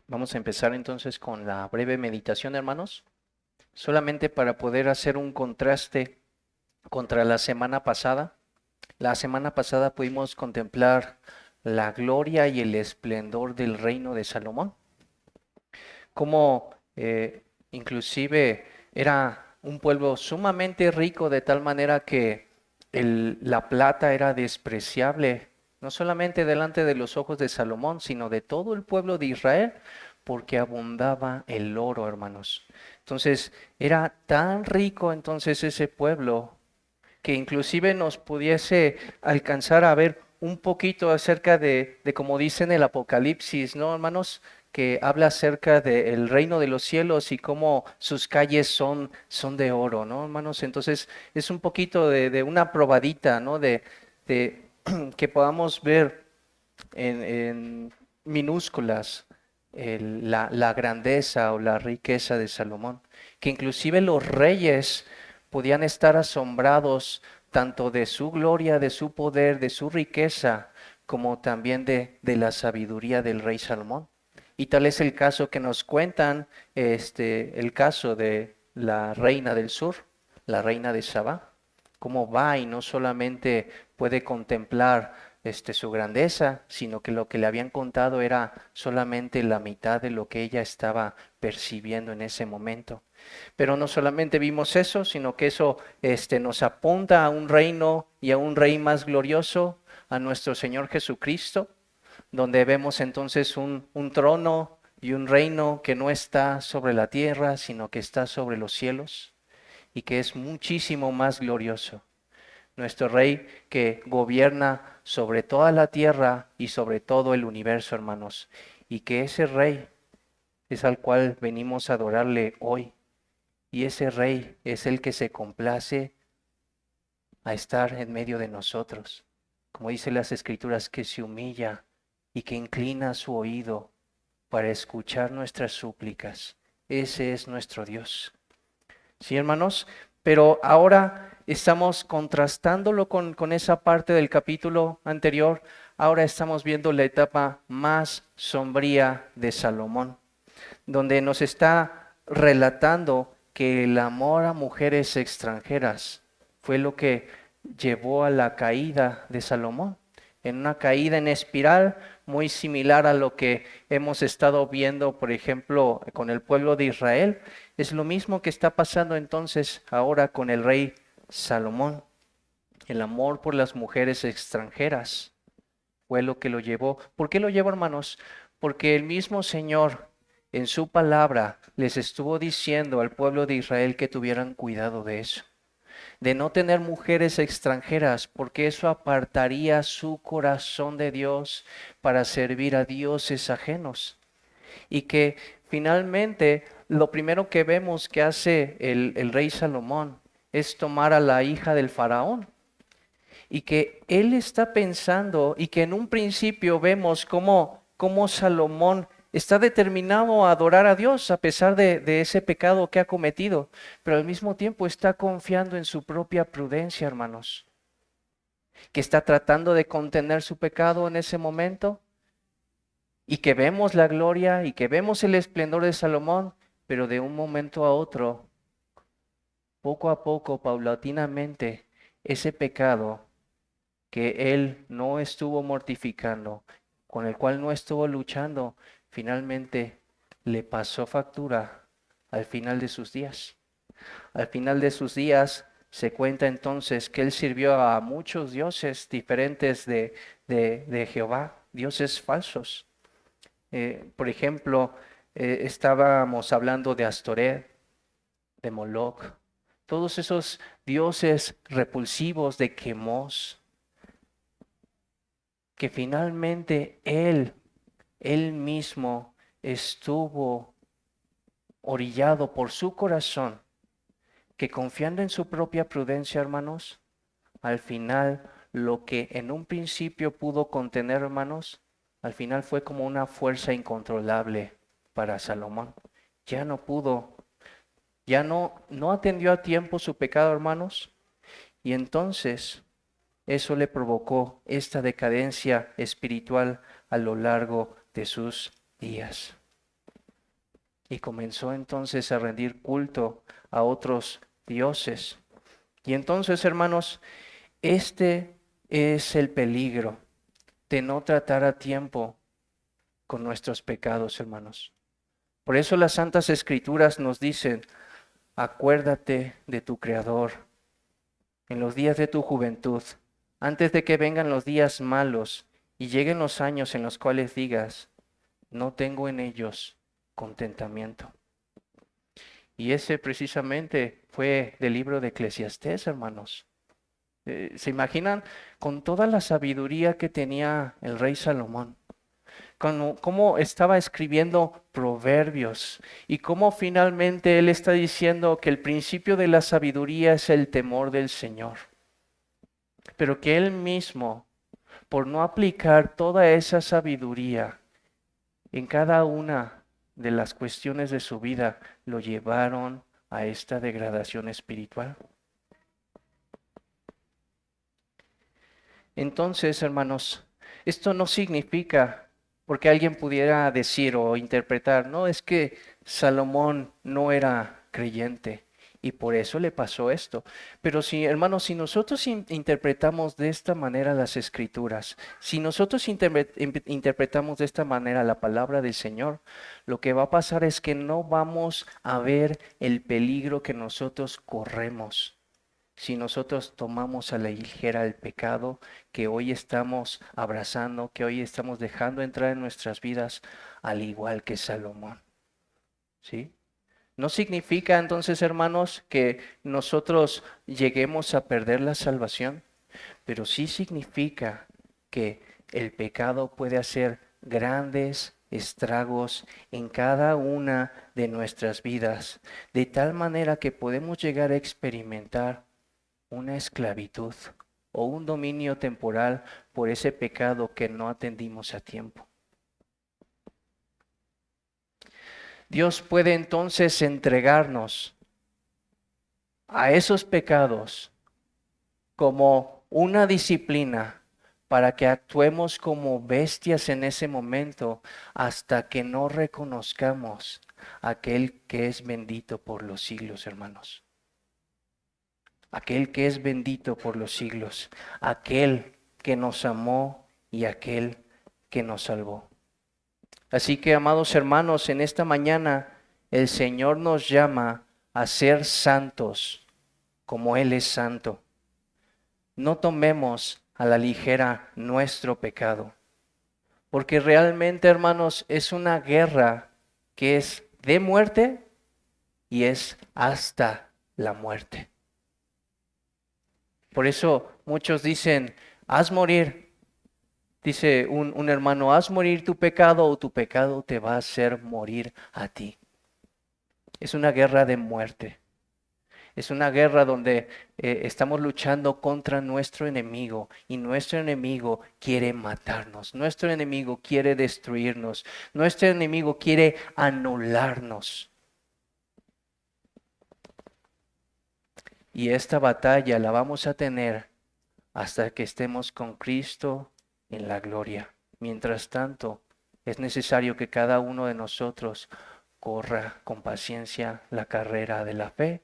Vamos a empezar entonces con la breve meditación, hermanos, solamente para poder hacer un contraste contra la semana pasada. La semana pasada pudimos contemplar la gloria y el esplendor del reino de Salomón, cómo inclusive era un pueblo sumamente rico de tal manera que la plata era despreciable, no solamente delante de los ojos de Salomón, sino de todo el pueblo de Israel, porque abundaba el oro, hermanos. Entonces, era tan rico entonces ese pueblo que inclusive nos pudiese alcanzar a ver un poquito acerca de como dice en el Apocalipsis, ¿no, hermanos? Que habla acerca del reino de los cielos y cómo sus calles son de oro, ¿no, hermanos? Entonces es un poquito de una probadita, ¿no? De que podamos ver en minúsculas la grandeza o la riqueza de Salomón, que inclusive los reyes podían estar asombrados tanto de su gloria, de su poder, de su riqueza, como también de la sabiduría del rey Salomón. Y tal es el caso que nos cuentan, el caso de la reina del sur, la reina de Sabá, cómo va y no solamente puede contemplar su grandeza, sino que lo que le habían contado era solamente la mitad de lo que ella estaba percibiendo en ese momento. Pero no solamente vimos eso, sino que eso nos apunta a un reino y a un rey más glorioso, a nuestro Señor Jesucristo, donde vemos entonces un trono y un reino que no está sobre la tierra, sino que está sobre los cielos y que es muchísimo más glorioso. Nuestro Rey que gobierna sobre toda la tierra y sobre todo el universo, hermanos, y que ese Rey es al cual venimos a adorarle hoy, y ese Rey es el que se complace a estar en medio de nosotros, como dice las Escrituras, que se humilla y que inclina su oído para escuchar nuestras súplicas. Ese es nuestro Dios. Sí, hermanos, pero ahora estamos contrastándolo con esa parte del capítulo anterior. Ahora estamos viendo la etapa más sombría de Salomón, donde nos está relatando que el amor a mujeres extranjeras fue lo que llevó a la caída de Salomón, en una caída en espiral muy similar a lo que hemos estado viendo, por ejemplo, con el pueblo de Israel. Es lo mismo que está pasando entonces ahora con el rey Salomón. El amor por las mujeres extranjeras fue lo que lo llevó. ¿Por qué lo llevó, hermanos? Porque el mismo Señor en su palabra les estuvo diciendo al pueblo de Israel que tuvieran cuidado de eso, de no tener mujeres extranjeras, porque eso apartaría su corazón de Dios para servir a dioses ajenos. Y que finalmente lo primero que vemos que hace el rey Salomón es tomar a la hija del faraón, y que él está pensando y que en un principio vemos cómo Salomón está determinado a adorar a Dios a pesar de ese pecado que ha cometido, pero al mismo tiempo está confiando en su propia prudencia, hermanos, que está tratando de contener su pecado en ese momento y que vemos la gloria y que vemos el esplendor de Salomón, pero de un momento a otro, poco a poco, paulatinamente, ese pecado que él no estuvo mortificando, con el cual no estuvo luchando, finalmente le pasó factura al final de sus días. Al final de sus días se cuenta entonces que él sirvió a muchos dioses diferentes de Jehová, dioses falsos. Por ejemplo, estábamos hablando de Astoret, de Moloch, todos esos dioses repulsivos de Quemos, que finalmente él mismo estuvo orillado por su corazón, que confiando en su propia prudencia, hermanos, al final lo que en un principio pudo contener, hermanos, al final fue como una fuerza incontrolable para Salomón. Ya no pudo, ya no atendió a tiempo su pecado, hermanos, y entonces eso le provocó esta decadencia espiritual a lo largo de sus días. y comenzó entonces a rendir culto a otros dioses. Y entonces, hermanos, este es el peligro de no tratar a tiempo con nuestros pecados, hermanos. Por eso las Santas Escrituras nos dicen, acuérdate de tu Creador en los días de tu juventud, antes de que vengan los días malos y lleguen los años en los cuales digas, no tengo en ellos contentamiento. Y ese precisamente fue del libro de Eclesiastés, hermanos. ¿Se imaginan con toda la sabiduría que tenía el rey Salomón? Cómo estaba escribiendo proverbios y cómo finalmente él está diciendo que el principio de la sabiduría es el temor del Señor, pero que él mismo, por no aplicar toda esa sabiduría en cada una de las cuestiones de su vida, lo llevaron a esta degradación espiritual. Entonces, hermanos, esto no significa, porque alguien pudiera decir o interpretar, no, es que Salomón no era creyente y por eso le pasó esto. Pero si, hermanos, si nosotros interpretamos de esta manera las escrituras, si nosotros interpretamos de esta manera la palabra del Señor, lo que va a pasar es que no vamos a ver el peligro que nosotros corremos si nosotros tomamos a la ligera el pecado que hoy estamos abrazando, que hoy estamos dejando entrar en nuestras vidas, al igual que Salomón. ¿Sí? No significa entonces, hermanos, que nosotros lleguemos a perder la salvación, pero sí significa que el pecado puede hacer grandes estragos en cada una de nuestras vidas, de tal manera que podemos llegar a experimentar una esclavitud o un dominio temporal por ese pecado que no atendimos a tiempo. Dios puede entonces entregarnos a esos pecados como una disciplina para que actuemos como bestias en ese momento hasta que no reconozcamos a aquel que es bendito por los siglos, hermanos. Aquel que es bendito por los siglos, aquel que nos amó y aquel que nos salvó. Así que, amados hermanos, en esta mañana el Señor nos llama a ser santos como Él es santo. No tomemos a la ligera nuestro pecado, porque realmente, hermanos, es una guerra que es de muerte y es hasta la muerte. Por eso muchos dicen, haz morir, dice un hermano, haz morir tu pecado o tu pecado te va a hacer morir a ti. Es una guerra de muerte. Es una guerra donde estamos luchando contra nuestro enemigo y nuestro enemigo quiere matarnos, nuestro enemigo quiere destruirnos, nuestro enemigo quiere anularnos. Y esta batalla la vamos a tener hasta que estemos con Cristo en la gloria. Mientras tanto, es necesario que cada uno de nosotros corra con paciencia la carrera de la fe,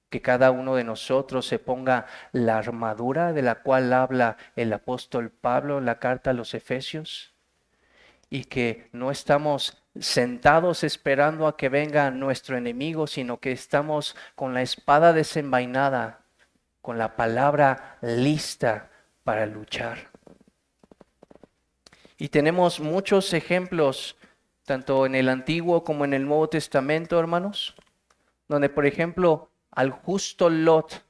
que cada uno de nosotros se ponga la armadura de la cual habla el apóstol Pablo en la carta a los Efesios, y que no estamos sentados esperando a que venga nuestro enemigo, sino que estamos con la espada desenvainada, con la palabra lista para luchar. Y tenemos muchos ejemplos, tanto en el Antiguo como en el Nuevo Testamento, hermanos, donde, por ejemplo, al justo Lot,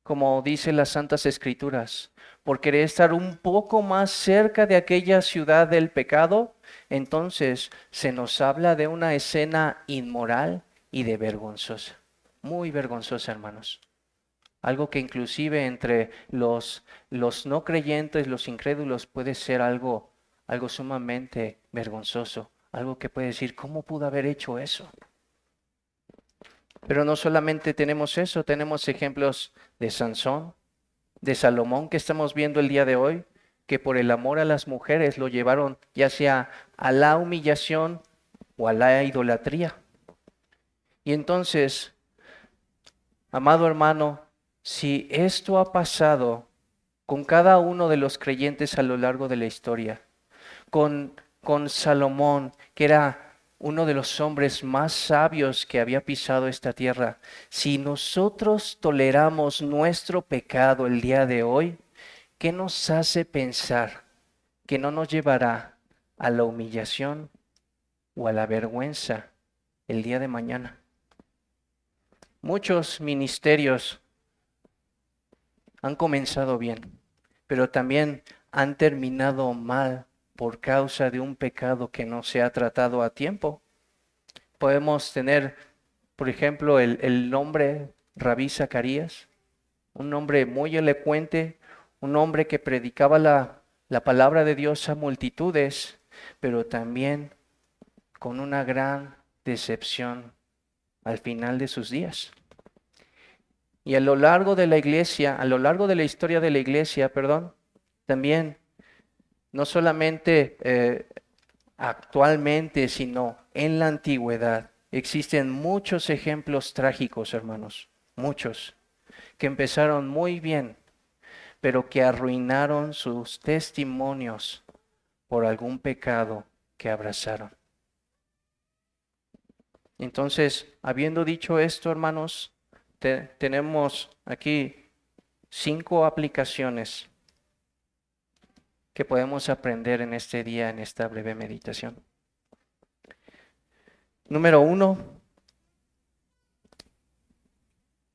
como dice las Santas Escrituras, por querer estar un poco más cerca de aquella ciudad del pecado, entonces se nos habla de una escena inmoral y de vergonzosa, muy vergonzosa, hermanos. Algo que inclusive entre los no creyentes, los incrédulos, puede ser algo sumamente vergonzoso. Algo que puede decir, ¿cómo pudo haber hecho eso? Pero no solamente tenemos eso, tenemos ejemplos de Sansón, de Salomón que estamos viendo el día de hoy, que por el amor a las mujeres lo llevaron ya sea a la humillación o a la idolatría. Y entonces, amado hermano, si esto ha pasado con cada uno de los creyentes a lo largo de la historia, con Salomón, que era uno de los hombres más sabios que había pisado esta tierra, si nosotros toleramos nuestro pecado el día de hoy, ¿qué nos hace pensar que no nos llevará a la humillación o a la vergüenza el día de mañana? Muchos ministerios han comenzado bien, pero también han terminado mal por causa de un pecado que no se ha tratado a tiempo. Podemos tener, por ejemplo, el nombre Rabí Zacarías, un hombre muy elocuente, un hombre que predicaba la palabra de Dios a multitudes, pero también con una gran decepción al final de sus días. Y a lo largo de la iglesia, a lo largo de la historia de la iglesia, perdón, también, no solamente actualmente, sino en la antigüedad, existen muchos ejemplos trágicos, hermanos, muchos, que empezaron muy bien, pero que arruinaron sus testimonios por algún pecado que abrazaron. Entonces, habiendo dicho esto, hermanos, tenemos aquí 5 aplicaciones que podemos aprender en este día, en esta breve meditación. Número 1,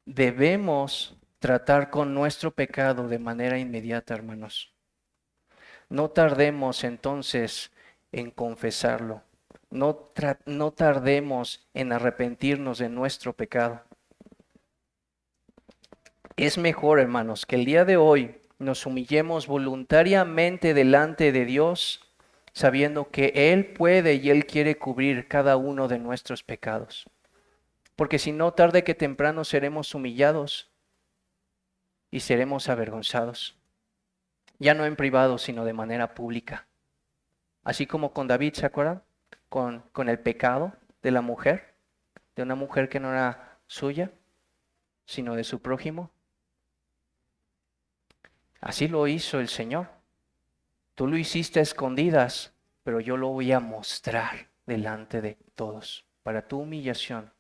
debemos tratar con nuestro pecado de manera inmediata, hermanos. No tardemos entonces en confesarlo. No tardemos en arrepentirnos de nuestro pecado. Es mejor, hermanos, que el día de hoy nos humillemos voluntariamente delante de Dios, sabiendo que Él puede y Él quiere cubrir cada uno de nuestros pecados. Porque si no, tarde que temprano seremos humillados y seremos avergonzados. Ya no en privado, sino de manera pública. Así como con David, ¿se acuerdan? Con el pecado de la mujer, de una mujer que no era suya, sino de su prójimo. Así lo hizo el Señor. Tú lo hiciste a escondidas, pero yo lo voy a mostrar delante de todos, para tu humillación,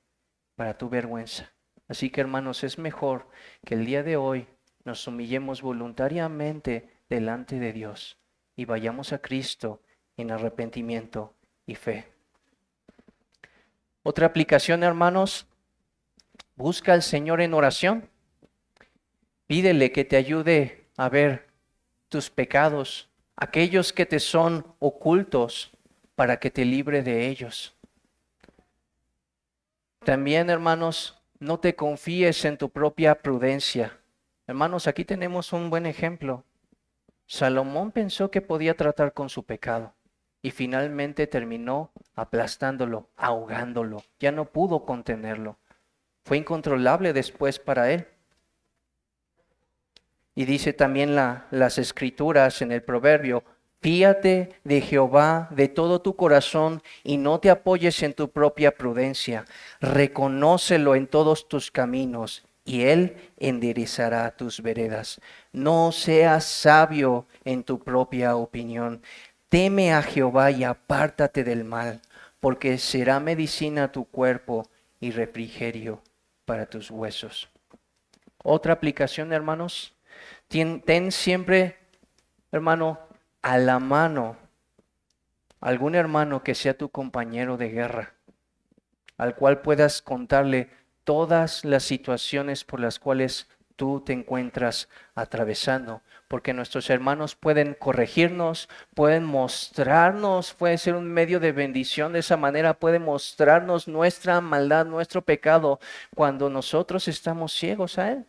para tu vergüenza. Así que, hermanos, es mejor que el día de hoy nos humillemos voluntariamente delante de Dios y vayamos a Cristo en arrepentimiento y fe. Otra aplicación, hermanos, busca al Señor en oración. Pídele que te ayude a ver tus pecados, aquellos que te son ocultos, para que te libre de ellos. También, hermanos, no te confíes en tu propia prudencia. Hermanos, aquí tenemos un buen ejemplo. Salomón pensó que podía tratar con su pecado y finalmente terminó aplastándolo, ahogándolo. Ya no pudo contenerlo. Fue incontrolable después para él. Y dice también las escrituras en el proverbio: fíate de Jehová de todo tu corazón y no te apoyes en tu propia prudencia. Reconócelo en todos tus caminos y Él enderezará tus veredas. No seas sabio en tu propia opinión. Teme a Jehová y apártate del mal, porque será medicina a tu cuerpo y refrigerio para tus huesos. Otra aplicación, hermanos. Ten siempre, hermano, a la mano algún hermano que sea tu compañero de guerra, al cual puedas contarle todas las situaciones por las cuales tú te encuentras atravesando, porque nuestros hermanos pueden corregirnos, pueden mostrarnos, puede ser un medio de bendición de esa manera, puede mostrarnos nuestra maldad, nuestro pecado, cuando nosotros estamos ciegos a Él.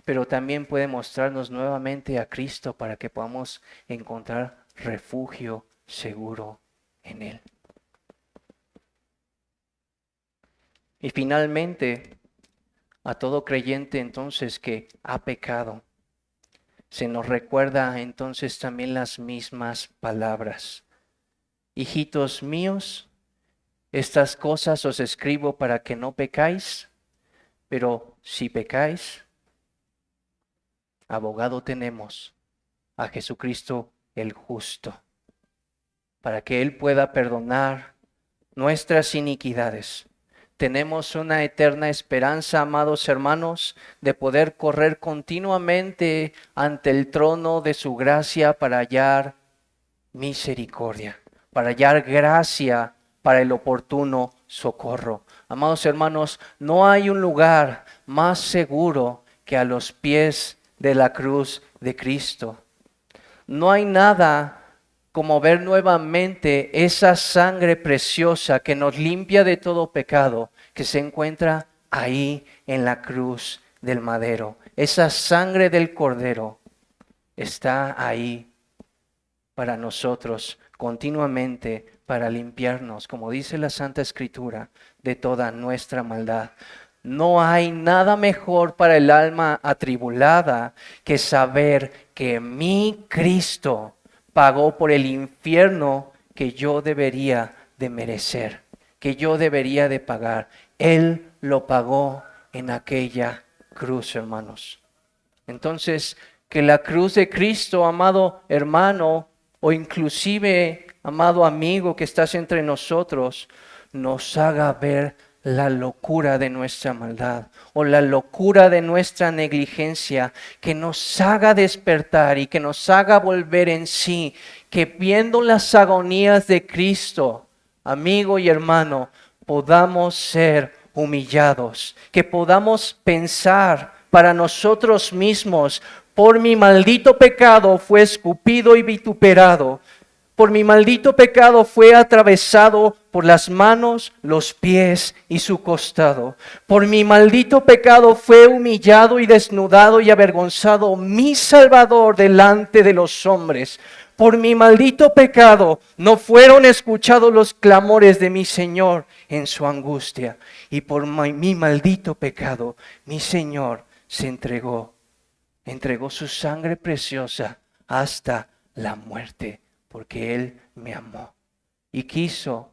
Pero también puede mostrarnos nuevamente a Cristo para que podamos encontrar refugio seguro en Él. Y finalmente, a todo creyente entonces que ha pecado, se nos recuerda entonces también las mismas palabras. Hijitos míos, Estas cosas os escribo para que no pecáis, pero si pecáis, abogado tenemos a Jesucristo el justo, para que Él pueda perdonar nuestras iniquidades. Tenemos una eterna esperanza, amados hermanos, de poder correr continuamente ante el trono de su gracia para hallar misericordia, para hallar gracia para el oportuno socorro. Amados hermanos, no hay un lugar más seguro que a los pies de la cruz de Cristo. No hay nada como ver nuevamente esa sangre preciosa que nos limpia de todo pecado, que se encuentra ahí en la cruz del madero. Esa sangre del Cordero está ahí para nosotros continuamente, para limpiarnos, como dice la Santa Escritura, de toda nuestra maldad. No hay nada mejor para el alma atribulada que saber que mi Cristo pagó por el infierno que yo debería de merecer, que yo debería de pagar. Él lo pagó en aquella cruz, hermanos. Entonces, que la cruz de Cristo, amado hermano, o inclusive, amado amigo que estás entre nosotros, nos haga ver la locura de nuestra maldad o la locura de nuestra negligencia, que nos haga despertar y que nos haga volver en sí, que viendo las agonías de Cristo, amigo y hermano, podamos ser humillados, que podamos pensar para nosotros mismos: por mi maldito pecado fue escupido y vituperado. Por mi maldito pecado fue atravesado por las manos, los pies y su costado. Por mi maldito pecado fue humillado y desnudado y avergonzado mi Salvador delante de los hombres. Por mi maldito pecado no fueron escuchados los clamores de mi Señor en su angustia. Y por mi maldito pecado, mi Señor se entregó su sangre preciosa hasta la muerte, porque Él me amó y quiso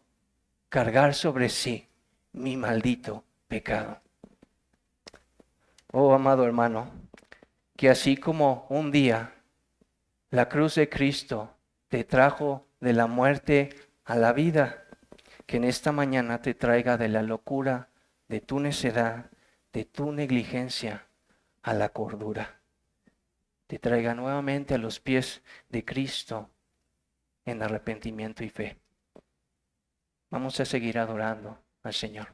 cargar sobre sí mi maldito pecado. Oh, amado hermano, que así como un día la cruz de Cristo te trajo de la muerte a la vida, que en esta mañana te traiga de la locura, de tu necedad, de tu negligencia, a la cordura. Te traiga nuevamente a los pies de Cristo en arrepentimiento y fe. Vamos a seguir adorando al Señor.